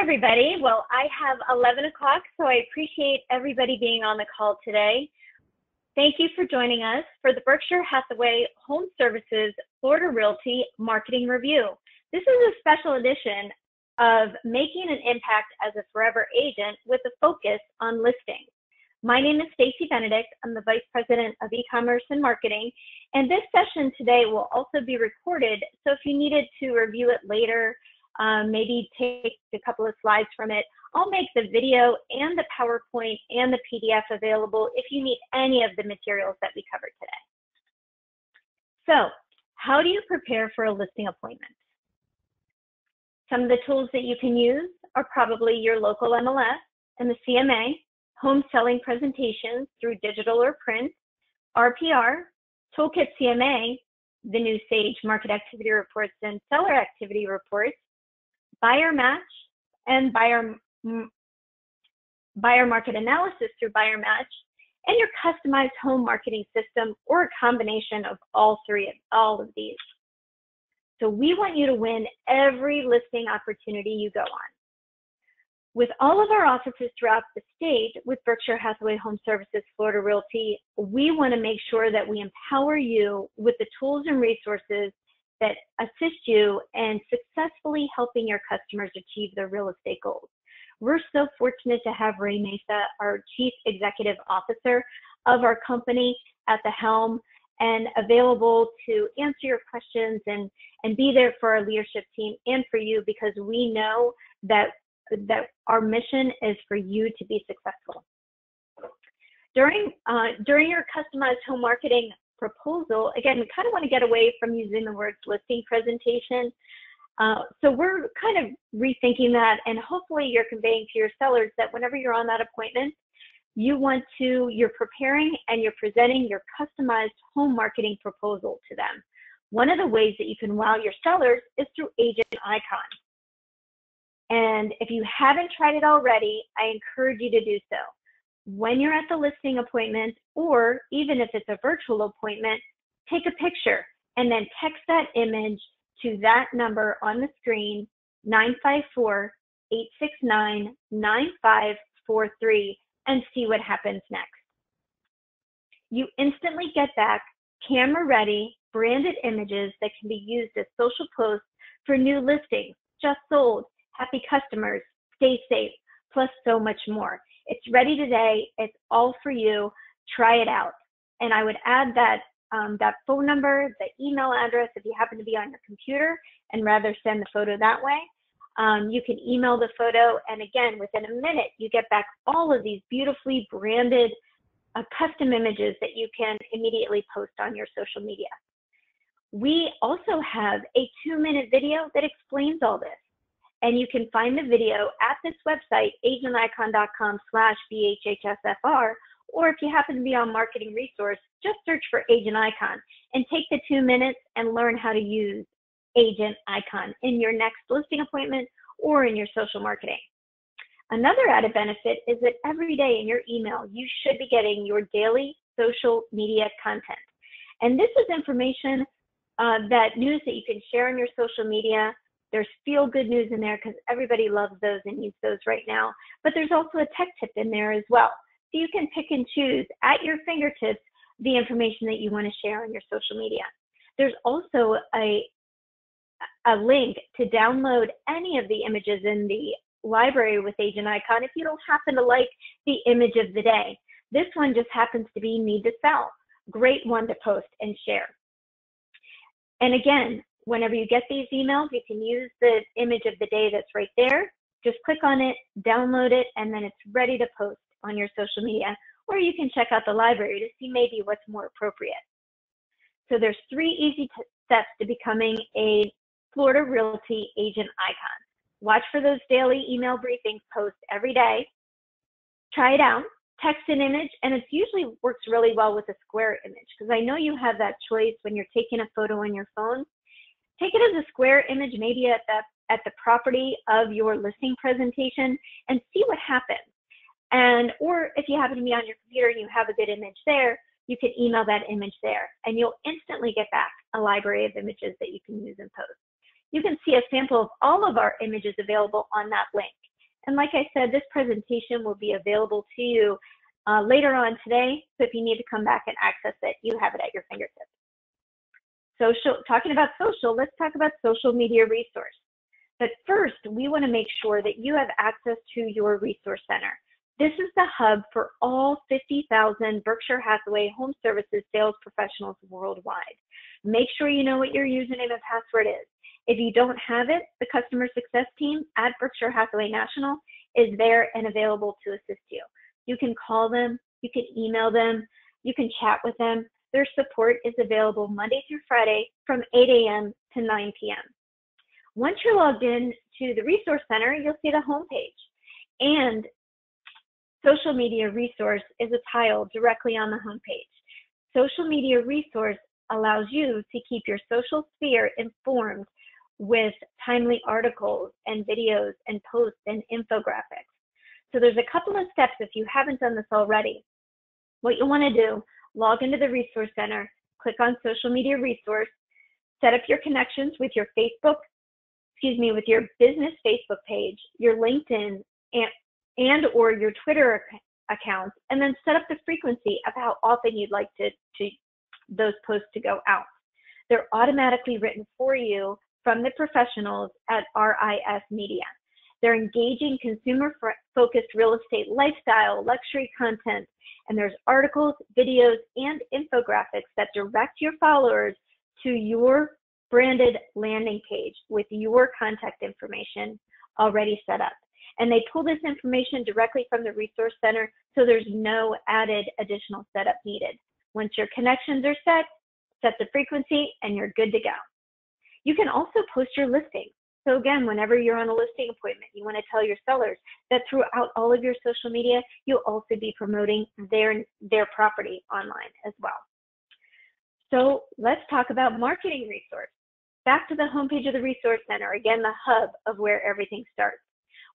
everybody. Well, I have 11 o'clock, so I appreciate everybody being on the call today. Thank you for joining us for the Berkshire Hathaway Home Services Florida Realty Marketing Review. This is a special edition of Making an Impact as a Forever Agent with a focus on listings. My name is Stacy Benedict. I'm the Vice President of E-commerce and Marketing, and this session today will also be recorded, so if you needed to review it later, maybe take a couple of slides from it, I'll make the video and the PowerPoint and the PDF available if you need any of the materials that we covered today. So, how do you prepare for a listing appointment? Some of the tools that you can use are probably your local MLS and the CMA, home selling presentations through digital or print, RPR, Toolkit CMA, the new Sage market activity reports and seller activity reports, buyer match and buyer market analysis through buyer match, and your customized home marketing system or a combination of all of these. So we want you to win every listing opportunity you go on. With all of our offices throughout the state with Berkshire Hathaway Home Services Florida Realty, we want to make sure that we empower you with the tools and resources that assist you in successfully helping your customers achieve their real estate goals. We're so fortunate to have Ray Mesa, our Chief Executive Officer of our company, at the helm and available to answer your questions and be there for our leadership team and for you, because we know that our mission is for you to be successful. During your customized home marketing proposal, again, we kind of want to get away from using the words listing presentation. So we're kind of rethinking that, and hopefully you're conveying to your sellers that whenever you're on that appointment, you're preparing and you're presenting your customized home marketing proposal to them. One of the ways that you can wow your sellers is through Agent Icon. And if you haven't tried it already, I encourage you to do so. When you're at the listing appointment, or even if it's a virtual appointment, take a picture and then text that image to that number on the screen, 954-869-9543, and see what happens next. You instantly get back camera-ready, branded images that can be used as social posts for new listings, just sold, happy customers, stay safe, plus so much more. It's ready today. It's all for you. Try it out. And I would add that that phone number, the email address, if you happen to be on your computer and rather send the photo that way. You can email the photo, and again, within a minute, you get back all of these beautifully branded custom images that you can immediately post on your social media. We also have a 2-minute video that explains all this. And you can find the video at this website, agenticon.com/BHHSFR, or if you happen to be on Marketing Resource, just search for Agent Icon and take the 2 minutes and learn how to use Agent Icon in your next listing appointment or in your social marketing. Another added benefit is that every day in your email, you should be getting your daily social media content. And this is information, news that you can share on your social media. There's feel-good news in there because everybody loves those and needs those right now. But there's also a tech tip in there as well. So you can pick and choose at your fingertips the information that you want to share on your social media. There's also a link to download any of the images in the library with Agent Icon if you don't happen to like the image of the day. This one just happens to be need to sell. Great one to post and share. And again, whenever you get these emails, you can use the image of the day that's right there. Just click on it, download it, and then it's ready to post on your social media. Or you can check out the library to see maybe what's more appropriate. So there's 3 easy steps to becoming a Florida Realty Agent Icon. Watch for those daily email briefings posts every day. Try it out. Text an image, and it usually works really well with a square image, because I know you have that choice when you're taking a photo on your phone. Take it as a square image, maybe at the property of your listing presentation, and see what happens. Or if you happen to be on your computer and you have a good image there, you can email that image there, and you'll instantly get back a library of images that you can use and post. You can see a sample of all of our images available on that link. And like I said, this presentation will be available to you later on today. So if you need to come back and access it, you have it at your fingertips. Talking about social, let's talk about social media resource. But first, we want to make sure that you have access to your resource center. This is the hub for all 50,000 Berkshire Hathaway Home Services sales professionals worldwide. Make sure you know what your username and password is. If you don't have it, the customer success team at Berkshire Hathaway National is there and available to assist you. You can call them, you can email them, you can chat with them. Their support is available Monday through Friday from 8 a.m. to 9 p.m. Once you're logged in to the Resource Center, you'll see the homepage. And Social Media Resource is a tile directly on the homepage. Social Media Resource allows you to keep your social sphere informed with timely articles and videos and posts and infographics. So there's a couple of steps if you haven't done this already. What you want to do, log into the Resource Center, click on Social Media Resource, set up your connections with your with your business Facebook page, your LinkedIn, and or your Twitter accounts, and then set up the frequency of how often you'd like those posts to go out. They're automatically written for you from the professionals at RIS Media. They're engaging, consumer-focused real estate lifestyle, luxury content, and there's articles, videos, and infographics that direct your followers to your branded landing page with your contact information already set up. And they pull this information directly from the Resource Center, so there's no added additional setup needed. Once your connections are set the frequency, and you're good to go. You can also post your listings. So again, whenever you're on a listing appointment, you want to tell your sellers that throughout all of your social media, you'll also be promoting their property online as well. So let's talk about marketing resource. Back to the homepage of the Resource Center, again, the hub of where everything starts.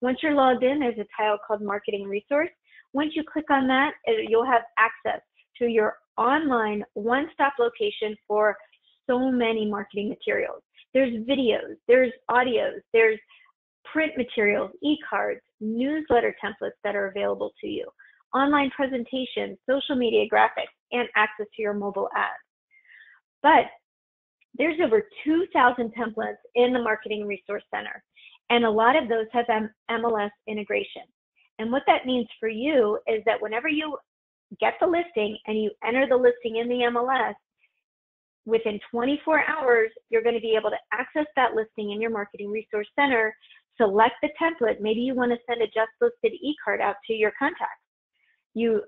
Once you're logged in, there's a tile called Marketing Resource. Once you click on that, you'll have access to your online one-stop location for so many marketing materials. There's videos, there's audios, there's print materials, e-cards, newsletter templates that are available to you, online presentations, social media graphics, and access to your mobile ads. But there's over 2,000 templates in the Marketing Resource Center, and a lot of those have MLS integration. And what that means for you is that whenever you get the listing and you enter the listing in the MLS, within 24 hours, you're going to be able to access that listing in your Marketing Resource Center, select the template. Maybe you want to send a just listed e-card out to your contacts. You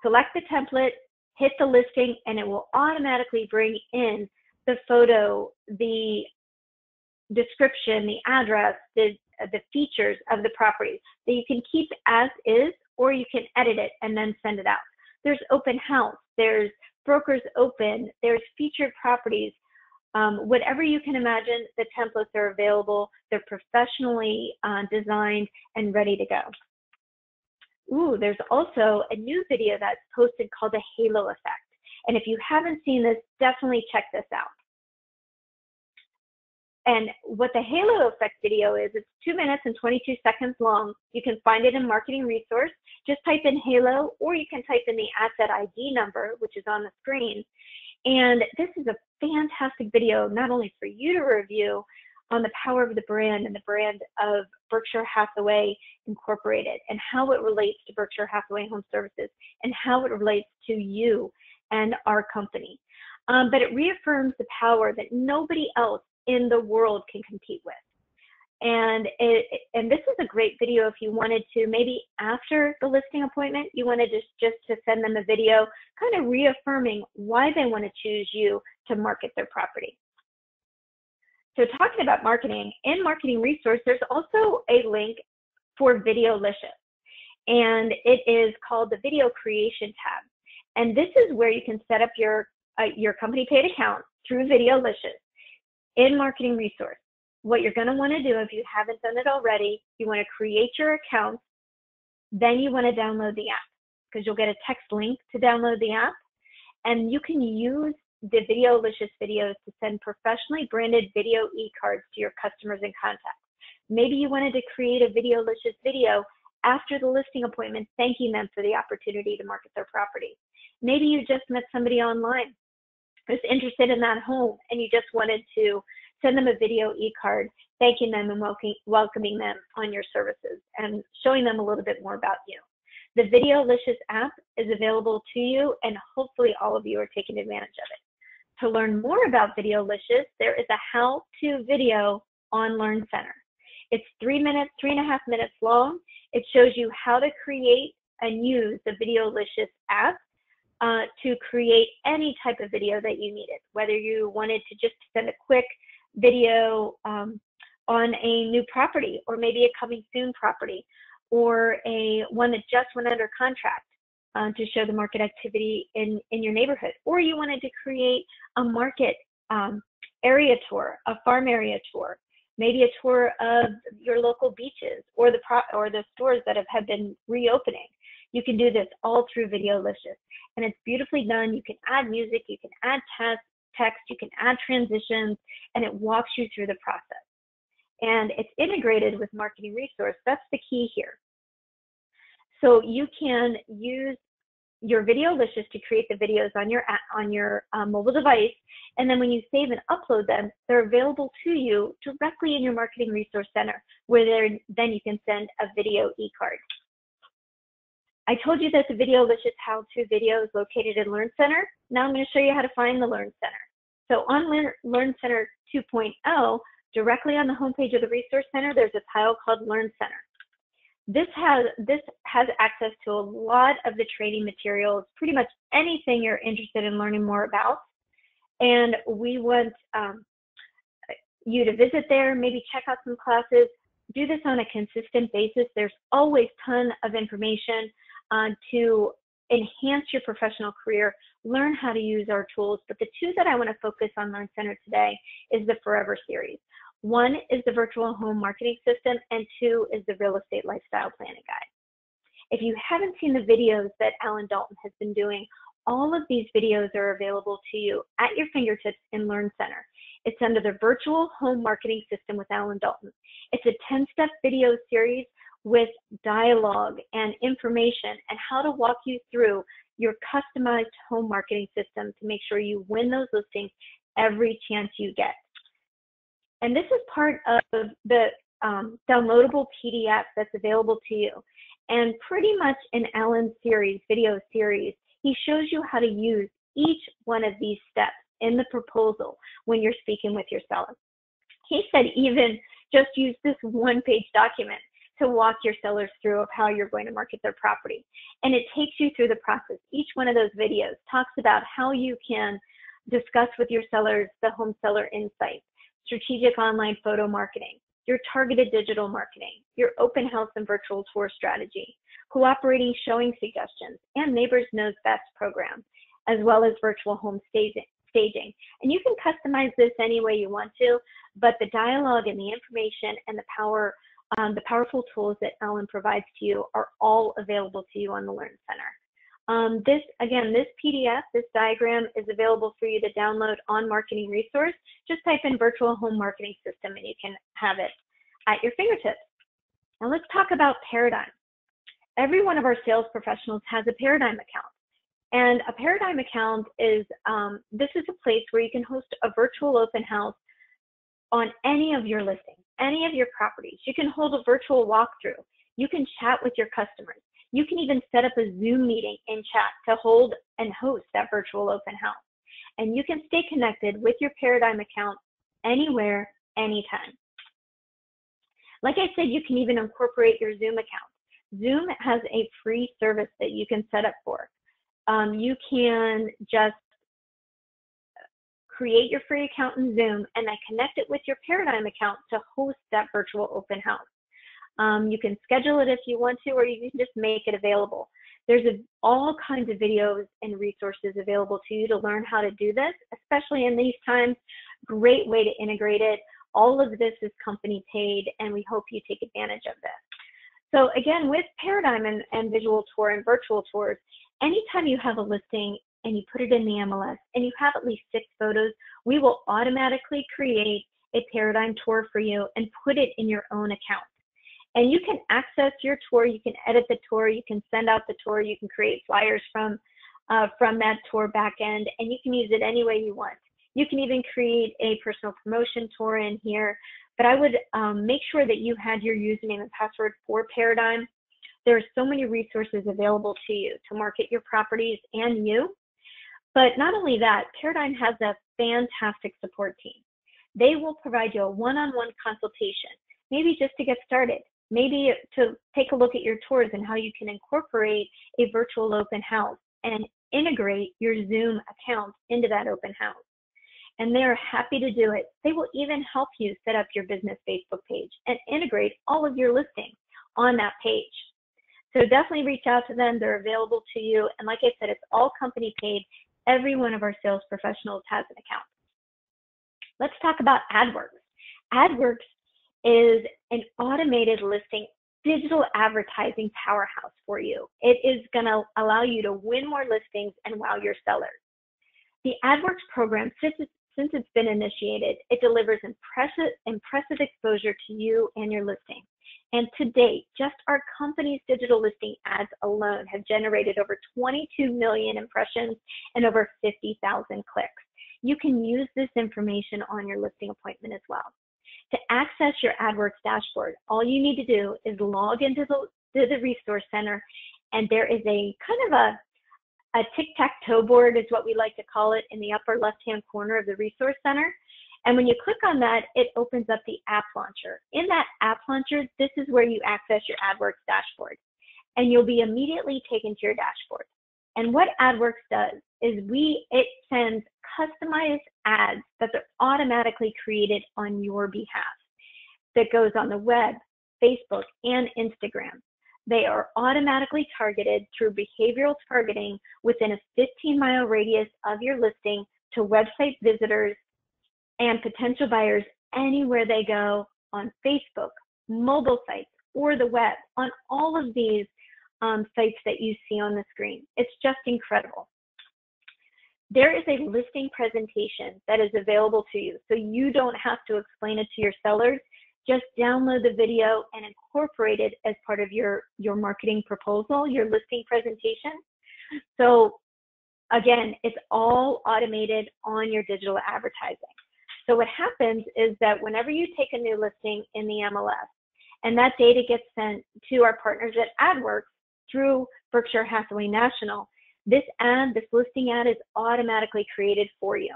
select the template, hit the listing, and it will automatically bring in the photo, the description, the address, the features of the property that you can keep as is, or you can edit it and then send it out. There's open house, there's brokers open, there's featured properties. Whatever you can imagine, the templates are available. They're professionally designed and ready to go. Ooh, there's also a new video that's posted called the Halo Effect. And if you haven't seen this, definitely check this out. And what the Halo Effect video is, it's 2 minutes and 22 seconds long. You can find it in Marketing Resource. Just type in Halo, or you can type in the asset ID number, which is on the screen. And this is a fantastic video, not only for you to review on the power of the brand and the brand of Berkshire Hathaway Incorporated and how it relates to Berkshire Hathaway Home Services and how it relates to you and our company. But it reaffirms the power that nobody else in the world can compete with. And this is a great video if you wanted to, maybe after the listing appointment, you wanted just to send them a video kind of reaffirming why they want to choose you to market their property. So talking about marketing, in Marketing Resource, there's also a link for Videolicious, and it is called the Video Creation tab. And this is where you can set up your company paid account through Videolicious in Marketing Resource. What you're going to want to do, if you haven't done it already, you want to create your account, then you want to download the app, because you'll get a text link to download the app, and you can use the Videolicious videos to send professionally branded video e-cards to your customers and contacts. Maybe you wanted to create a Videolicious video after the listing appointment, thanking them for the opportunity to market their property. Maybe you just met somebody online who's interested in that home, and you just wanted to send them a video e-card, thanking them and welcoming them on your services and showing them a little bit more about you. The Videolicious app is available to you, and hopefully all of you are taking advantage of it. To learn more about Videolicious, there is a how-to video on Learn Center. It's 3.5 minutes long. It shows you how to create and use the Videolicious app to create any type of video that you needed, whether you wanted to just send a quick video on a new property, or maybe a coming soon property, or one that just went under contract to show the market activity in your neighborhood, or you wanted to create a market area tour, a farm area tour, maybe a tour of your local beaches or the stores that have been reopening. You can do this all through Videolicious, and it's beautifully done. You can add music, you can add text, you can add transitions, and it walks you through the process. And it's integrated with Marketing Resource. That's the key here. So you can use your Videolicious to create the videos on your mobile device, and then when you save and upload them, they're available to you directly in your Marketing Resource Center, where then you can send a video e-card. I told you that the Videolicious how-to video is located in Learn Center. Now I'm going to show you how to find the Learn Center. So on Learn Center 2.0, directly on the homepage of the Resource Center, there's a tile called Learn Center. This has access to a lot of the training materials, pretty much anything you're interested in learning more about. And we want you to visit there, maybe check out some classes, do this on a consistent basis. There's always a ton of information to enhance your professional career, learn how to use our tools. But the two that I want to focus on Learn Center today is the Forever series. One is the Virtual Home Marketing System, and two is the Real Estate Lifestyle Planning Guide. If you haven't seen the videos that Alan Dalton has been doing, all of these videos are available to you at your fingertips in Learn Center. It's under the Virtual Home Marketing System with Alan Dalton. It's a 10-step video series with dialogue and information and how to walk you through your customized home marketing system to make sure you win those listings every chance you get. And this is part of the downloadable PDF that's available to you. And pretty much in Alan's video series, he shows you how to use each one of these steps in the proposal when you're speaking with your seller. He said even just use this one-page document to walk your sellers through of how you're going to market their property. And it takes you through the process. Each one of those videos talks about how you can discuss with your sellers the home seller insights, strategic online photo marketing, your targeted digital marketing, your open house and virtual tour strategy, cooperating showing suggestions, and Neighbors Knows Best program, as well as virtual home staging. And you can customize this any way you want to, but the dialogue and the information and the powerful tools that Alan provides to you are all available to you on the Learn Center. This PDF, this diagram is available for you to download on Marketing Resource. Just type in Virtual Home Marketing System and you can have it at your fingertips. Now let's talk about Paradigm. Every one of our sales professionals has a Paradigm account. And a Paradigm account is, this is a place where you can host a virtual open house on any of your listings, any of your properties. You can hold a virtual walkthrough. You can chat with your customers. You can even set up a Zoom meeting in chat to hold and host that virtual open house. And you can stay connected with your Paradigm account anywhere, anytime. Like I said, you can even incorporate your Zoom account. Zoom has a free service that you can set up for. You can just create your free account in Zoom and then connect it with your Paradigm account to host that virtual open house. You can schedule it if you want to, or you can just make it available. There's all kinds of videos and resources available to you to learn how to do this, especially in these times. Great way to integrate it. All of this is company paid, and we hope you take advantage of this. So again, with Paradigm and Visual Tour and virtual tours, anytime you have a listing and you put it in the MLS and you have at least 6 photos, we will automatically create a paradigm tour for you and put it in your own account. And you can access your tour, you can edit the tour, you can send out the tour, you can create flyers from that tour backend, and you can use it any way you want. You can even create a personal promotion tour in here, but I would make sure that you had your username and password for Paradigm. There are so many resources available to you to market your properties and you. But not only that, Paradigm has a fantastic support team. They will provide you a one-on-one consultation, maybe just to get started, maybe to take a look at your tours and how you can incorporate a virtual open house and integrate your Zoom account into that open house. And they are happy to do it. They will even help you set up your business Facebook page and integrate all of your listings on that page. So definitely reach out to them. They're available to you. And like I said, it's all company paid. Every one of our sales professionals has an account. Let's talk about Adworks. Adworks is an automated listing digital advertising powerhouse for you. It is going to allow you to win more listings and wow your sellers. The Adworks program, since it's been initiated, it delivers impressive exposure to you and your listing. And to date, just our company's digital listing ads alone have generated over 22 million impressions and over 50,000 clicks. You can use this information on your listing appointment as well. To access your Adworks dashboard, all you need to do is log into the Resource Center, and there is a kind of a tic-tac-toe board is what we like to call it in the upper left-hand corner of the Resource Center. And when you click on that, it opens up the app launcher. In that app launcher, this is where you access your Adworks dashboard, and you'll be immediately taken to your dashboard. And what Adworks does is it sends customized ads that are automatically created on your behalf that goes on the web, Facebook, and Instagram. They are automatically targeted through behavioral targeting within a 15-mile radius of your listing to website visitors and potential buyers anywhere they go on Facebook, mobile sites, or the web, on all of these sites that you see on the screen. It's just incredible. There is a listing presentation that is available to you, so you don't have to explain it to your sellers. Just download the video and incorporate it as part of your marketing proposal, your listing presentation. So again, it's all automated on your digital advertising. So what happens is that whenever you take a new listing in the MLS, and that data gets sent to our partners at Adworks through Berkshire Hathaway National, this listing ad is automatically created for you.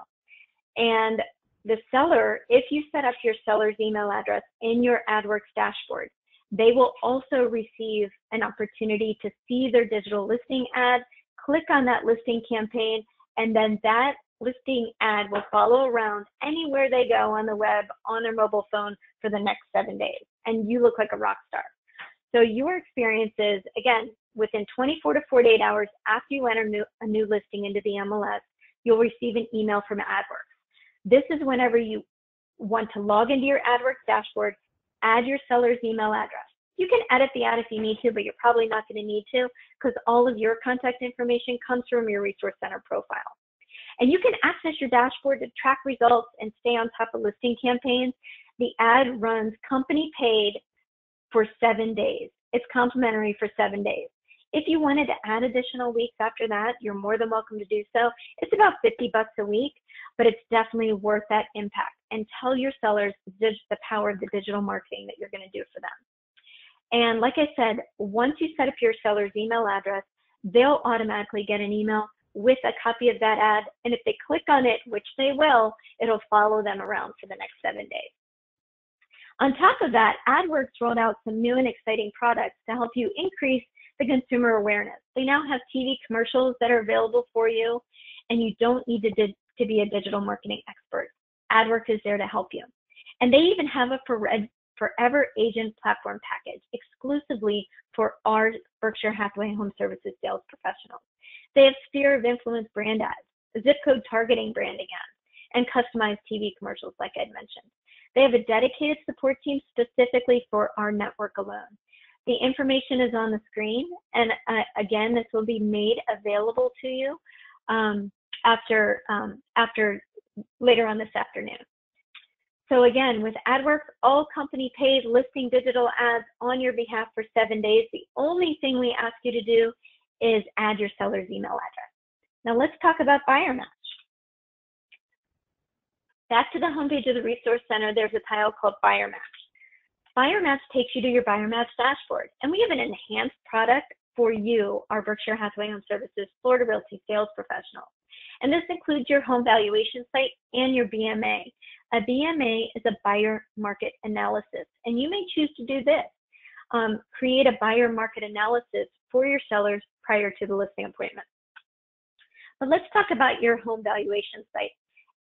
And the seller, if you set up your seller's email address in your Adworks dashboard, they will also receive an opportunity to see their digital listing ad, click on that listing campaign, and then that listing ad will follow around anywhere they go on the web, on their mobile phone for the next 7 days. And you look like a rock star. So your experiences, again, within 24 to 48 hours after you enter a new listing into the MLS, you'll receive an email from Adworks. This is whenever you want to log into your Adworks dashboard, add your seller's email address. You can edit the ad if you need to, but you're probably not going to need to because all of your contact information comes from your Resource Center profile. And you can access your dashboard to track results and stay on top of listing campaigns. The ad runs company paid for 7 days. It's complimentary for 7 days. If you wanted to add additional weeks after that, you're more than welcome to do so. It's about $50 a week, but it's definitely worth that impact. And tell your sellers the power of the digital marketing that you're going to do for them. And like I said, once you set up your seller's email address, they'll automatically get an email with a copy of that ad. And if they click on it, which they will, it'll follow them around for the next 7 days. On top of that, Adworks rolled out some new and exciting products to help you increase the consumer awareness. They now have TV commercials that are available for you, and you don't need to be a digital marketing expert. Adworks is there to help you. And they even have a Forever Agent platform package exclusively for our Berkshire Hathaway Home Services sales professionals. They have sphere of influence brand ads, zip code targeting branding ads, and customized TV commercials like I'd mentioned. They have a dedicated support team specifically for our network alone. The information is on the screen, and again, this will be made available to you after later on this afternoon. So again, with Adworks, all company paid listing digital ads on your behalf for 7 days. The only thing we ask you to do is add your seller's email address. Now let's talk about Buyer Match. Back to the homepage of the Resource Center, there's a tile called Buyer Match. Buyer Match takes you to your Buyer Match dashboard, and we have an enhanced product for you, our Berkshire Hathaway Home Services Florida Realty sales professional. And this includes your home valuation site and your BMA. A BMA is a buyer market analysis, and you may choose to do this. Create a buyer market analysis for your sellers prior to the listing appointment. But let's talk about your home valuation site.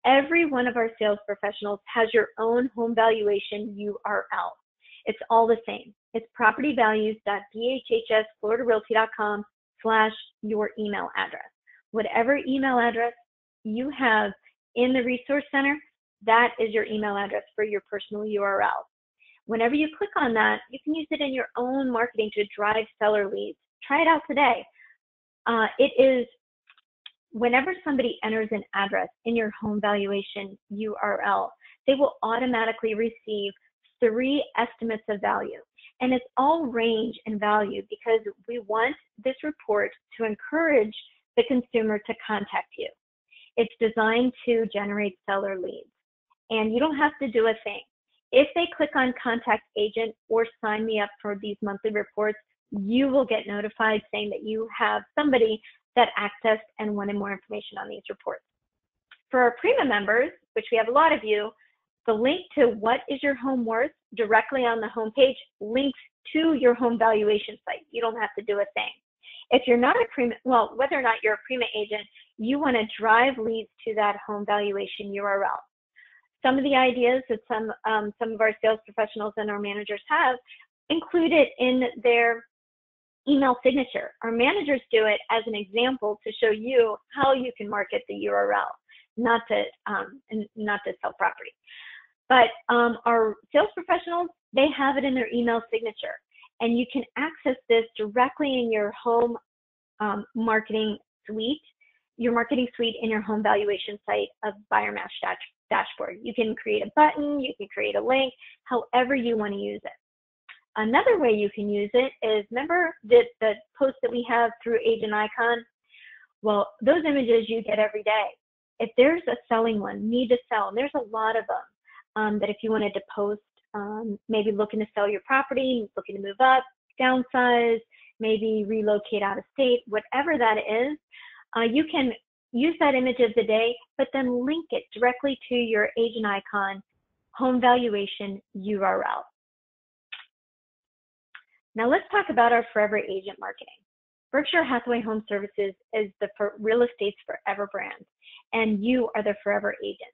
Every one of our sales professionals has your own home valuation URL. It's all the same. It's propertyvalues.bhsfloridarealty.com/your email address. Whatever email address you have in the Resource Center, that is your email address for your personal URL. Whenever you click on that, you can use it in your own marketing to drive seller leads. Try it out today. It is whenever somebody enters an address in your home valuation URL, they will automatically receive 3 estimates of value. And it's all range and value because we want this report to encourage the consumer to contact you. It's designed to generate seller leads. And you don't have to do a thing. If they click on Contact Agent or Sign Me Up for these monthly reports, you will get notified saying that you have somebody that accessed and wanted more information on these reports. For our Prima members, which we have a lot of you, the link to what is your home worth directly on the homepage links to your home valuation site. You don't have to do a thing. If you're not a Prima, well, whether or not you're a Prima agent, you want to drive leads to that home valuation URL. Some of the ideas that some of our sales professionals and our managers have included in their email signature. Our managers do it as an example to show you how you can market the URL, not to sell property. But our sales professionals, they have it in their email signature, and you can access this directly in your home marketing suite, your marketing suite in your home valuation site of Buyer Match dashboard. You can create a button, you can create a link, however you want to use it. Another way you can use it is, remember the post that we have through Agent Icon? Well, those images you get every day. If there's a selling one, need to sell, and there's a lot of them, that if you wanted to post, maybe looking to sell your property, looking to move up, downsize, maybe relocate out of state, whatever that is, you can use that image of the day, but then link it directly to your Agent Icon home valuation URL. Now let's talk about our Forever Agent marketing. Berkshire Hathaway Home Services is the real estate's forever brand, and you are the forever agent.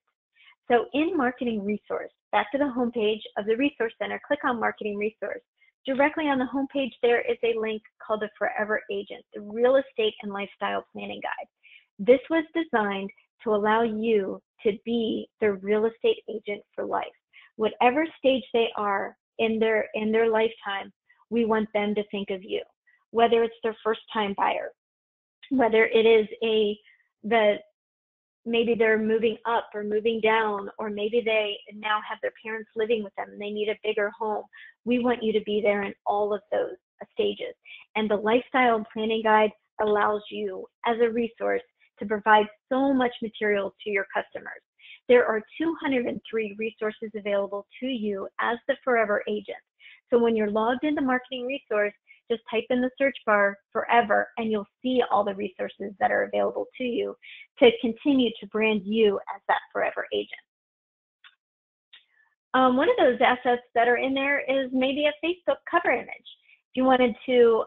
So in Marketing Resource, back to the homepage of the Resource Center, click on Marketing Resource. Directly on the homepage there is a link called the Forever Agent, the Real Estate and Lifestyle Planning Guide. This was designed to allow you to be the real estate agent for life. Whatever stage they are in their lifetime, we want them to think of you. Whether it's their first time buyer, whether it is maybe they're moving up or moving down, or maybe they now have their parents living with them and they need a bigger home. We want you to be there in all of those stages. And the Lifestyle Planning Guide allows you as a resource to provide so much material to your customers. There are 203 resources available to you as the Forever Agent. So when you're logged into Marketing Resource, just type in the search bar Forever and you'll see all the resources that are available to you to continue to brand you as that Forever Agent. One of those assets that are in there is maybe a Facebook cover image. If you wanted to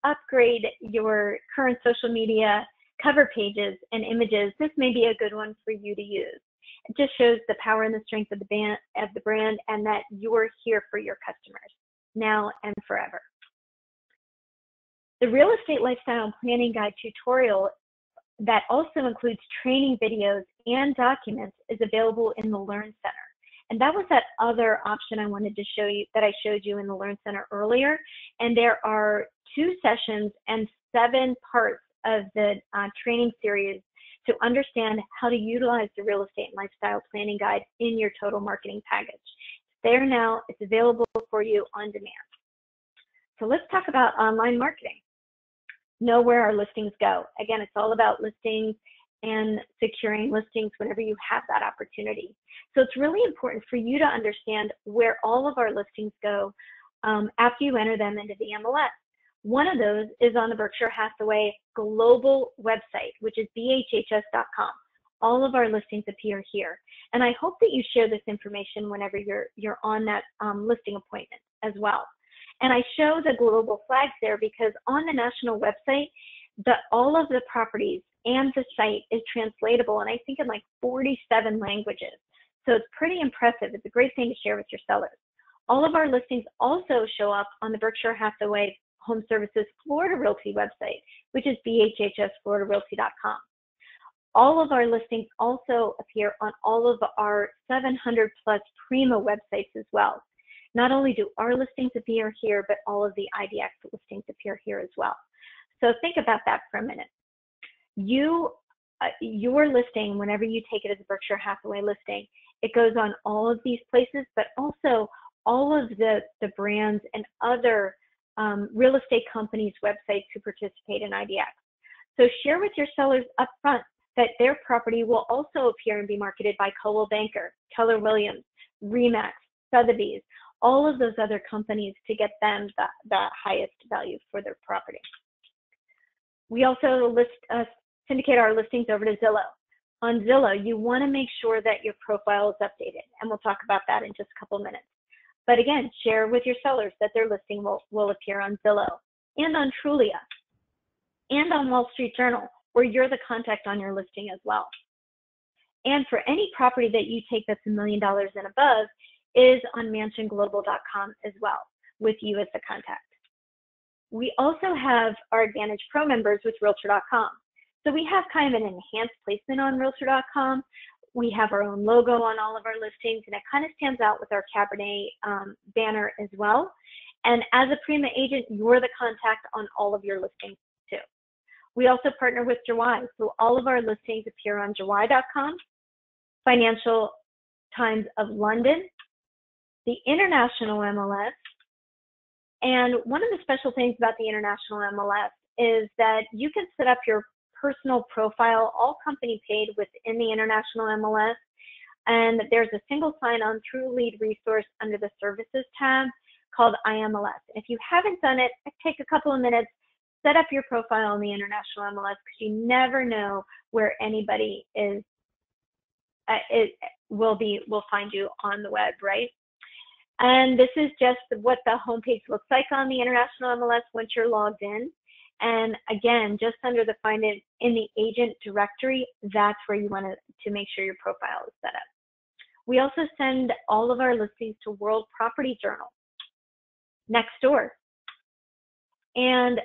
upgrade your current social media cover pages and images, this may be a good one for you to use. It just shows the power and the strength of the brand and that you're here for your customers now and forever. The Real Estate Lifestyle Planning Guide tutorial that also includes training videos and documents is available in the Learn Center. And that was that other option I wanted to show you that I showed you in the Learn Center earlier. And there are 2 sessions and 7 parts of the training series to understand how to utilize the real estate and lifestyle planning guide in your total marketing package. It's there now. It's available for you on demand. So let's talk about online marketing. Know where our listings go. Again, it's all about listings and securing listings whenever you have that opportunity. So it's really important for you to understand where all of our listings go after you enter them into the MLS. One of those is on the Berkshire Hathaway global website, which is bhhs.com. All of our listings appear here. And I hope that you share this information whenever you're on that listing appointment as well. And I show the global flags there because on the national website, all of the properties and the site is translatable, and I think in like 47 languages. So it's pretty impressive. It's a great thing to share with your sellers. All of our listings also show up on the Berkshire Hathaway HomeServices Florida Realty website, which is bhhsfloridarealty.com. All of our listings also appear on all of our 700 plus Prima websites as well. Not only do our listings appear here, but all of the IDX listings appear here as well. So think about that for a minute. Your listing, whenever you take it as a Berkshire Hathaway listing, it goes on all of these places, but also all of the brands and other real estate companies' websites who participate in IDX. So share with your sellers up front that their property will also appear and be marketed by Coldwell Banker, Keller Williams, Remax, Sotheby's, all of those other companies to get them the highest value for their property. We also syndicate our listings over to Zillow. On Zillow, you want to make sure that your profile is updated, and we'll talk about that in just a couple minutes. But again, share with your sellers that their listing will appear on Zillow and on Trulia and on Wall Street Journal, where you're the contact on your listing as well. And for any property that you take that's $1 million and above is on mansionglobal.com as well, with you as the contact. We also have our Advantage Pro members with Realtor.com. So we have kind of an enhanced placement on Realtor.com. We have our own logo on all of our listings, and it kind of stands out with our Cabernet banner as well. And as a Prima agent, you're the contact on all of your listings too. We also partner with Jawai, so all of our listings appear on Jawai.com, Financial Times of London, the International MLS, and one of the special things about the International MLS is that you can set up your personal profile, all company paid, within the International MLS, and there's a single sign-on True Lead resource under the Services tab called iMLS. If you haven't done it, take a couple of minutes, set up your profile in the International MLS, because you never know where anybody will find you on the web, right? And this is just what the homepage looks like on the International MLS once you're logged in. And again, just under the Find It in the Agent directory, that's where you want to make sure your profile is set up. We also send all of our listings to World Property Journal next door. And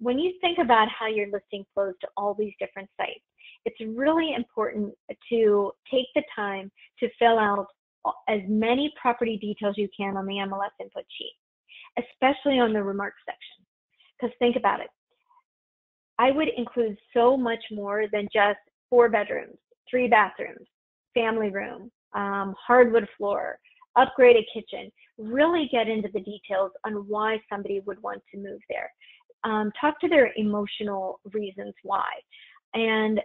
when you think about how your listing flows to all these different sites, it's really important to take the time to fill out as many property details you can on the MLS input sheet, especially on the remarks section. Because think about it, I would include so much more than just 4 bedrooms, 3 bathrooms, family room, hardwood floor, upgraded kitchen. Really get into the details on why somebody would want to move there. Talk to their emotional reasons why. And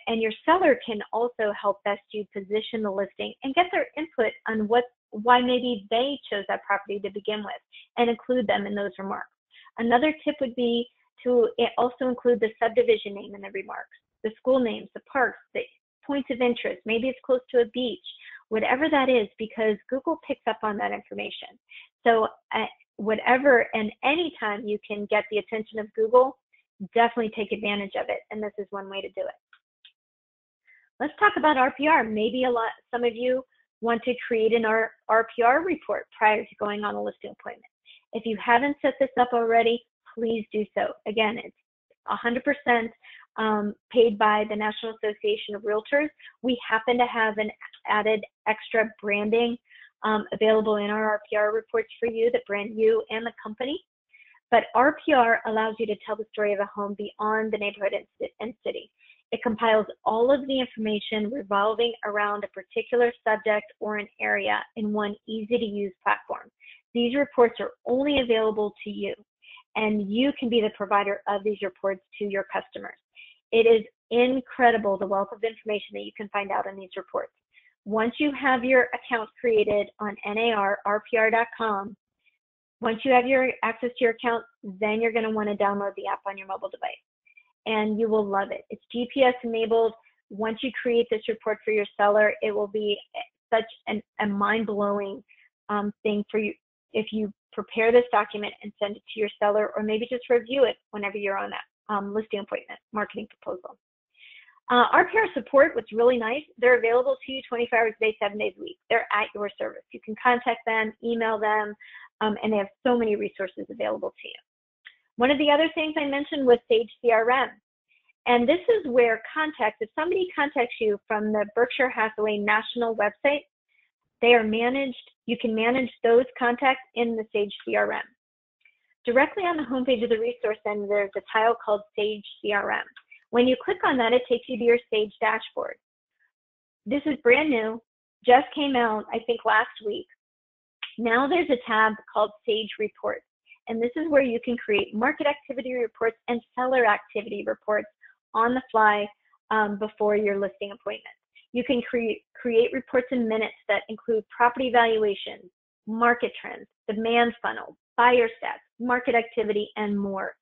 your seller can also help best you position the listing and get their input on why maybe they chose that property to begin with, and include them in those remarks. Another tip would be to also include the subdivision name in the remarks, the school names, the parks, the points of interest. Maybe it's close to a beach, whatever that is, because Google picks up on that information. So whatever and anytime you can get the attention of Google, definitely take advantage of it. And this is one way to do it. Let's talk about RPR. Maybe some of you want to create an RPR report prior to going on a listing appointment. If you haven't set this up already, please do so. Again, it's 100% paid by the National Association of Realtors. We happen to have an added extra branding available in our RPR reports for you that brand you and the company. But RPR allows you to tell the story of a home beyond the neighborhood and city. It compiles all of the information revolving around a particular subject or an area in one easy-to-use platform. These reports are only available to you, and you can be the provider of these reports to your customers. It is incredible the wealth of information that you can find out in these reports. Once you have your account created on narrpr.com, once you have your access to your account, then you're going to want to download the app on your mobile device, and you will love it. It's GPS enabled. Once you create this report for your seller, it will be such a mind-blowing thing for you if you prepare this document and send it to your seller, or maybe just review it whenever you're on that listing appointment, marketing proposal. RPR support, what's really nice, they're available to you 24 hours a day, 7 days a week. They're at your service. You can contact them, email them, and they have so many resources available to you. One of the other things I mentioned was Sage CRM. And this is where if somebody contacts you from the Berkshire Hathaway national website, they are managed, you can manage those contacts in the Sage CRM. Directly on the homepage of the Resource Center, there's a tile called Sage CRM. When you click on that, it takes you to your Sage dashboard. This is brand new, just came out, I think, last week. Now there's a tab called Sage Reports, and this is where you can create market activity reports and seller activity reports on the fly before your listing appointment. You can create reports in minutes that include property valuations, market trends, demand funnel, buyer stats, market activity, and more.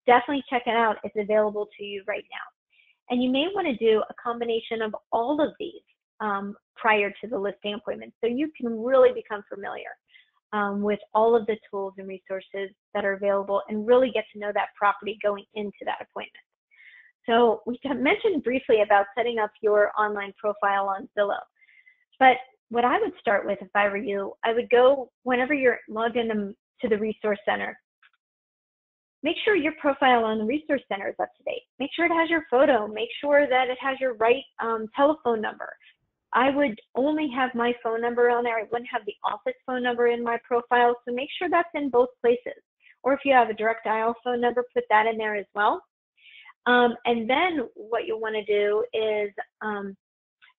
Definitely check it out. It's available to you right now. And you may want to do a combination of all of these prior to the listing appointment, so you can really become familiar with all of the tools and resources that are available and really get to know that property going into that appointment. So we mentioned briefly about setting up your online profile on Zillow, but what I would start with if I were you, I would go whenever you're logged into the Resource Center, make sure your profile on the Resource Center is up to date. Make sure it has your photo. Make sure that it has your right telephone number. I would only have my phone number on there. I wouldn't have the office phone number in my profile, so make sure that's in both places. Or if you have a direct dial phone number, put that in there as well. And then what you'll want to do is,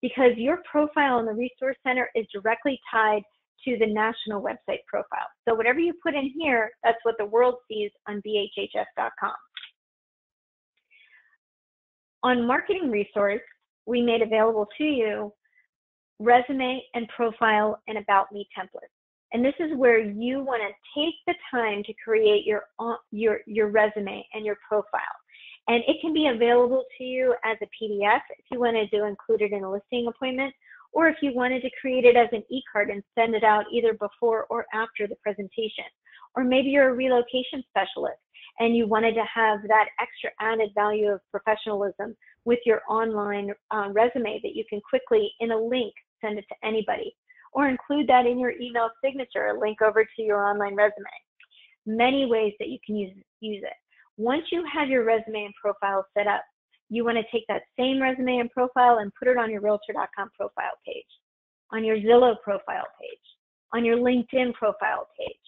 because your profile in the Resource Center is directly tied to the national website profile. So whatever you put in here, that's what the world sees on bhhs.com. On Marketing Resource, we made available to you resume and profile and About Me templates. And this is where you want to take the time to create your resume and your profile. And it can be available to you as a PDF if you wanted to include it in a listing appointment, or if you wanted to create it as an e-card and send it out either before or after the presentation. Or maybe you're a relocation specialist and you wanted to have that extra added value of professionalism with your online resume that you can quickly, in a link, send it to anybody. Or include that in your email signature, a link over to your online resume. Many ways that you can use it. Once you have your resume and profile set up, you want to take that same resume and profile and put it on your Realtor.com profile page, on your Zillow profile page, on your LinkedIn profile page.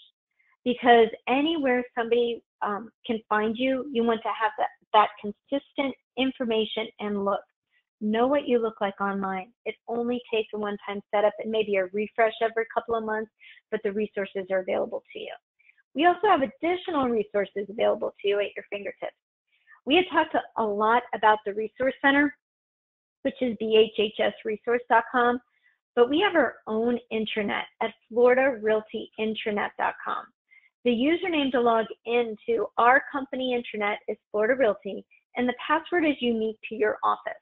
Because anywhere somebody can find you, you want to have that consistent information and look. Know what you look like online. It only takes a one-time setup and maybe a refresh every couple of months, but the resources are available to you. We also have additional resources available to you at your fingertips. We had talked a lot about the Resource Center, which is bhhsresource.com, but we have our own intranet at floridarealtyintranet.com. The username to log into our company intranet is Florida Realty, and the password is unique to your office.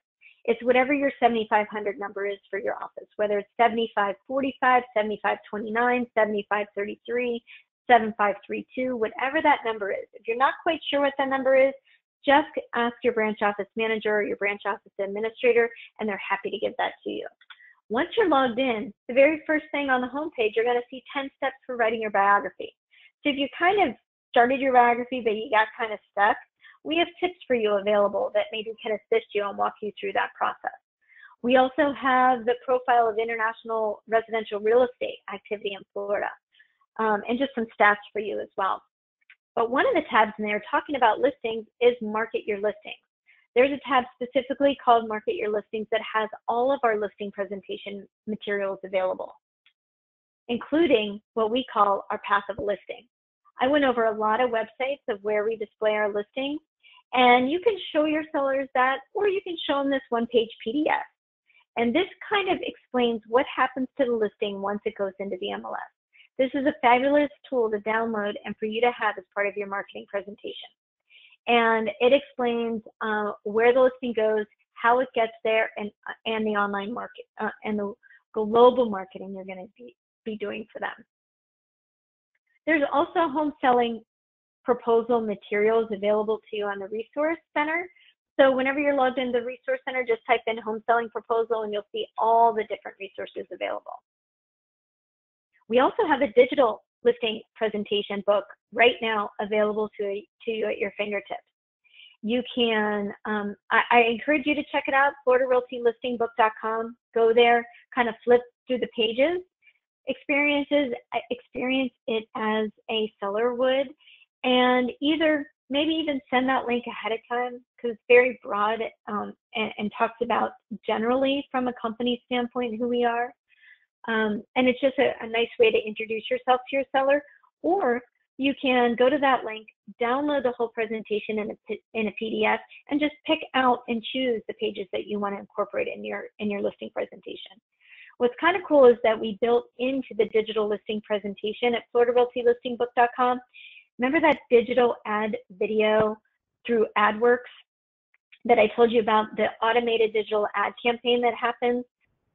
It's whatever your 7500 number is for your office, whether it's 7545, 7529, 7533, 7532, whatever that number is. If you're not quite sure what that number is, just ask your branch office manager or your branch office administrator, and they're happy to give that to you. Once you're logged in, the very first thing on the homepage, you're going to see 10 steps for writing your biography. So if you kind of started your biography, but you got kind of stuck, we have tips for you available that maybe can assist you and walk you through that process. We also have the profile of international residential real estate activity in Florida, and just some stats for you as well. But one of the tabs in there talking about listings is market your listings. There's a tab specifically called Market Your Listings that has all of our listing presentation materials available, including what we call our path of a listing. I went over a lot of websites of where we display our listings, and you can show your sellers that, or you can show them this one-page PDF. And this kind of explains what happens to the listing once it goes into the MLS. This is a fabulous tool to download and for you to have as part of your marketing presentation. And it explains where the listing goes, how it gets there, and the online market and the global marketing you're going to be doing for them. There's also home selling proposal materials available to you on the Resource Center. So whenever you're logged into the Resource Center, just type in home selling proposal and you'll see all the different resources available. We also have a digital listing presentation book right now available to you at your fingertips. You can, I encourage you to check it out, FloridaRealtyListingBook.com. Go there, kind of flip through the pages, experience it as a seller would, and either maybe even send that link ahead of time because it's very broad and talks about generally from a company standpoint who we are. And it's just a nice way to introduce yourself to your seller. Or you can go to that link, download the whole presentation in a PDF, and just pick out and choose the pages that you want to incorporate in your listing presentation. What's kind of cool is that we built into the digital listing presentation at FloridaRealtyListingBook.com. Remember that digital ad video through Adworks that I told you about, the automated digital ad campaign that happens,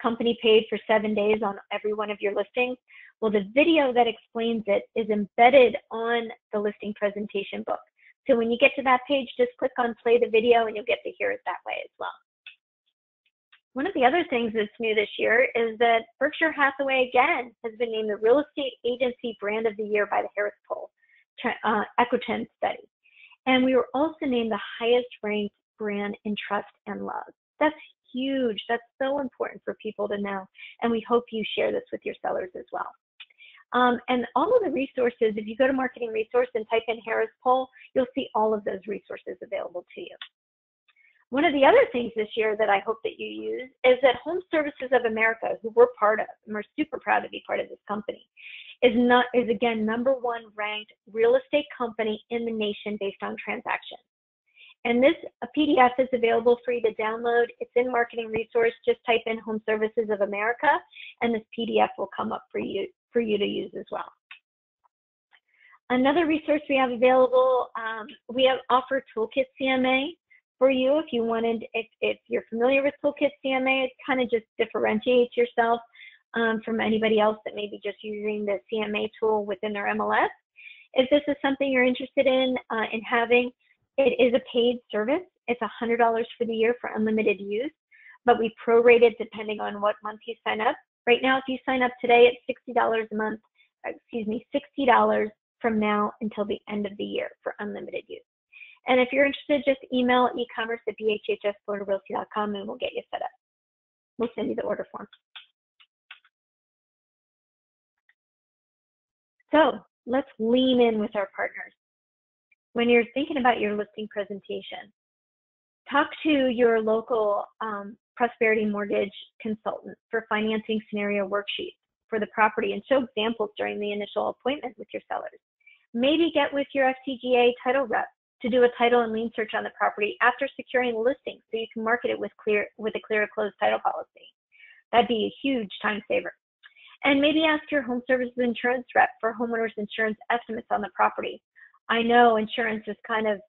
company paid for 7 days on every one of your listings? Well, the video that explains it is embedded on the listing presentation book. So when you get to that page, just click on play the video and you'll get to hear it that way as well. One of the other things that's new this year is that Berkshire Hathaway again has been named the Real Estate Agency Brand of the Year by the Harris Poll Equitrend study. And we were also named the highest ranked brand in trust and love. That's huge. That's so important for people to know. And we hope you share this with your sellers as well. And all of the resources, if you go to Marketing Resource and type in Harris Poll, you'll see all of those resources available to you. One of the other things this year that I hope that you use is that HomeServices of America, who we're part of, and we're super proud to be part of this company, is again #1 ranked real estate company in the nation based on transactions. And this PDF is available for you to download. It's in Marketing Resource. Just type in HomeServices of America, and this PDF will come up for you to use as well. Another resource we have available, we have offer Toolkit CMA for you if you wanted. If you're familiar with Toolkit CMA, it kind of just differentiates yourself from anybody else that may be just using the CMA tool within their MLS. If this is something you're interested in having, it is a paid service. It's $100 for the year for unlimited use, but we prorate it depending on what month you sign up. Right now, if you sign up today, it's $60 a month, $60 from now until the end of the year for unlimited use. And if you're interested, just email ecommerce@bhsfloridarealty.com and we'll get you set up. We'll send you the order form. So let's lean in with our partners. When you're thinking about your listing presentation, talk to your local Prosperity Mortgage consultant for financing scenario worksheets for the property and show examples during the initial appointment with your sellers. Maybe get with your FTGA title rep to do a title and lien search on the property after securing the listing so you can market it with a clear closed title policy. That'd be a huge time saver. And maybe ask your HomeServices insurance rep for homeowners insurance estimates on the property. I know insurance has kind of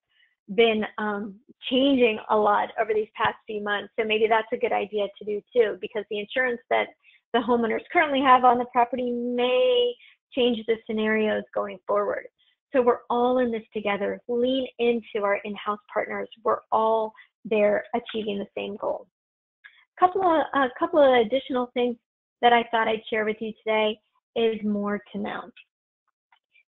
been changing a lot over these past few months, so maybe that's a good idea to do too, because the insurance that the homeowners currently have on the property may change the scenarios going forward. So we're all in this together. Lean into our in-house partners. We're all there achieving the same goal. A couple of additional things that I thought I'd share with you today is more to know.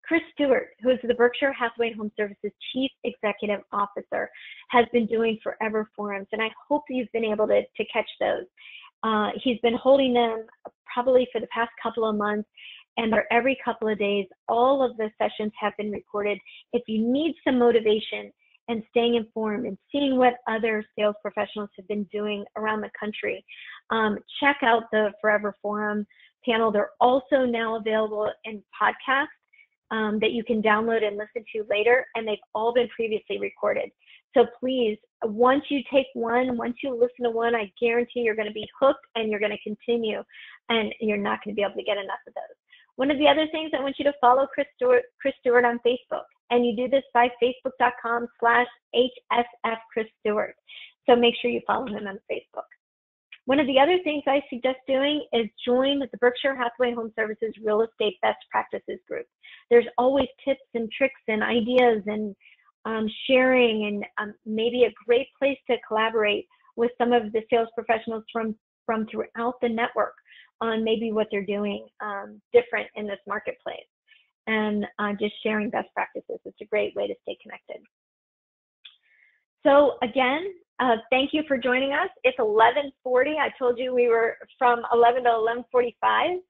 Chris Stewart, who is the Berkshire Hathaway HomeServices Chief Executive Officer, has been doing forever forums, and I hope you've been able to catch those. He's been holding them probably for the past couple of months, and they're every couple of days. All of the sessions have been recorded. If you need some motivation and staying informed and seeing what other sales professionals have been doing around the country. Check out the Forever Forum panel. They're also now available in podcasts that you can download and listen to later, and they've all been previously recorded. So please, once you take one, once you listen to one, I guarantee you're going to be hooked and you're going to continue, and you're not going to be able to get enough of those. One of the other things, I want you to follow Chris Stewart on Facebook, and you do this by facebook.com/HSFChrisStewart. So make sure you follow him on Facebook. One of the other things I suggest doing is join the Berkshire Hathaway Home Services Real Estate Best Practices group. There's always tips and tricks and ideas and sharing, and maybe a great place to collaborate with some of the sales professionals from throughout the network on maybe what they're doing different in this marketplace, and just sharing best practices. It's a great way to stay connected. So again, thank you for joining us. It's 11:40. I told you we were from 11 to 11:45.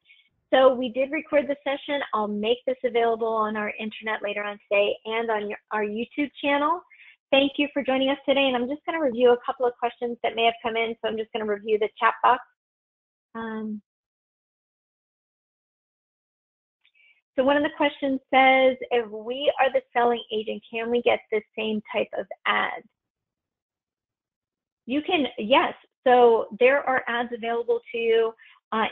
So we did record the session. I'll make this available on our internet later on today and on our YouTube channel. Thank you for joining us today. And I'm just going to review a couple of questions that may have come in. So I'm just going to review the chat box. So one of the questions says, if we are the selling agent, can we get the same type of ad? You can, yes. So there are ads available to you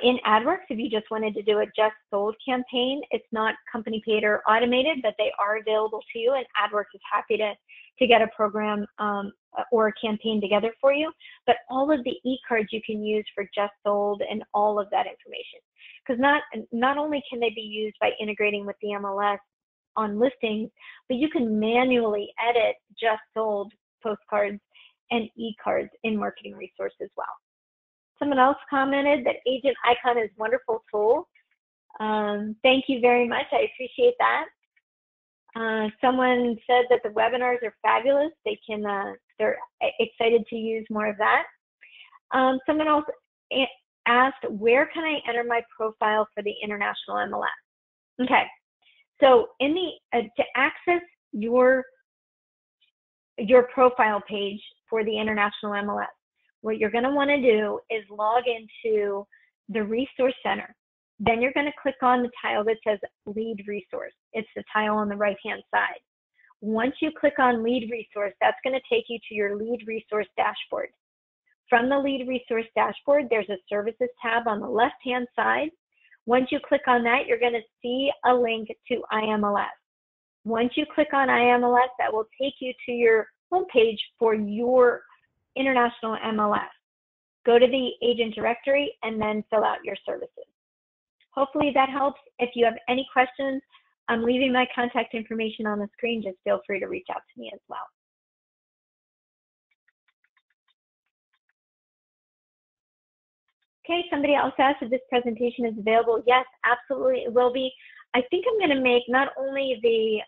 in Adworks if you just wanted to do a just sold campaign. It's not company paid or automated, but they are available to you, and Adworks is happy to get a program or a campaign together for you. But all of the e-cards you can use for just sold and all of that information. Because not only can they be used by integrating with the MLS on listings, but you can manually edit just sold postcards and e-cards in Marketing Resource as well. Someone else commented that Agent Icon is a wonderful tool. Thank you very much. I appreciate that. Someone said that the webinars are fabulous. They're excited to use more of that. Someone else asked, where can I enter my profile for the international MLS? Okay, so to access your profile page for the international MLS, what you're going to want to do is log into the Resource Center. Then you're going to click on the tile that says Lead Resource. It's the tile on the right-hand side. Once you click on Lead Resource, that's going to take you to your Lead Resource dashboard. From the Lead Resource dashboard, there's a Services tab on the left-hand side. Once you click on that, you're going to see a link to IMLS. Once you click on IMLS, that will take you to your homepage for your international MLS. Go to the agent directory and then fill out your services. Hopefully that helps. If you have any questions, I'm leaving my contact information on the screen. Just feel free to reach out to me as well. Okay, somebody else asked if this presentation is available. Yes, absolutely, it will be. I think I'm going to make not only the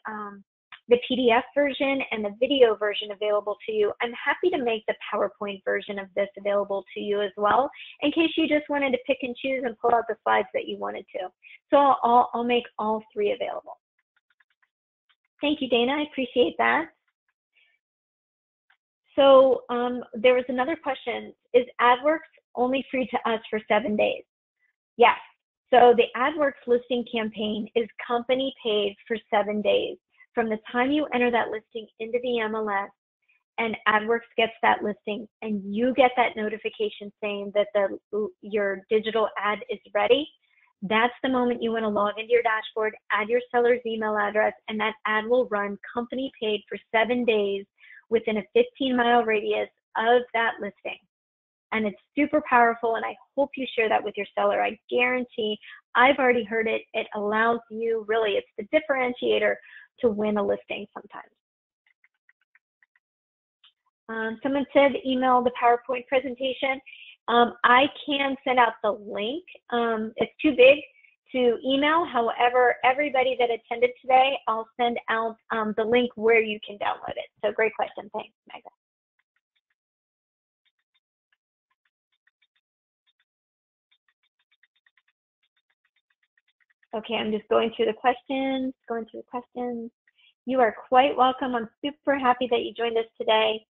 PDF version and the video version available to you, I'm happy to make the PowerPoint version of this available to you as well, in case you just wanted to pick and choose and pull out the slides that you wanted to. So I'll make all three available. Thank you, Dana, I appreciate that. So there was another question, is Adworks only free to us for 7 days? Yes, so the Adworks listing campaign is company paid for 7 days. From the time you enter that listing into the MLS and Adworks gets that listing and you get that notification saying that your digital ad is ready, that's the moment you want to log into your dashboard, add your seller's email address, and that ad will run company paid for 7 days within a 15-mile radius of that listing. And it's super powerful, and I hope you share that with your seller. I guarantee, I've already heard it, it allows you, really, it's the differentiator to win a listing sometimes. Someone said email the PowerPoint presentation. I can send out the link. It's too big to email. However, everybody that attended today, I'll send out the link where you can download it. So great question. Thanks, Megha. Okay, I'm just going through the questions, You are quite welcome. I'm super happy that you joined us today.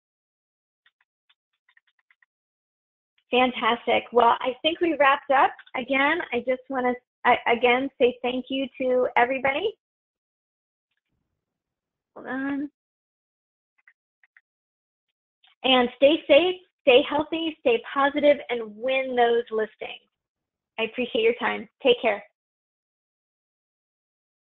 Fantastic. Well, I think we wrapped up. Again, I just want to, again, say thank you to everybody. Hold on. And stay safe, stay healthy, stay positive, and win those listings. I appreciate your time. Take care.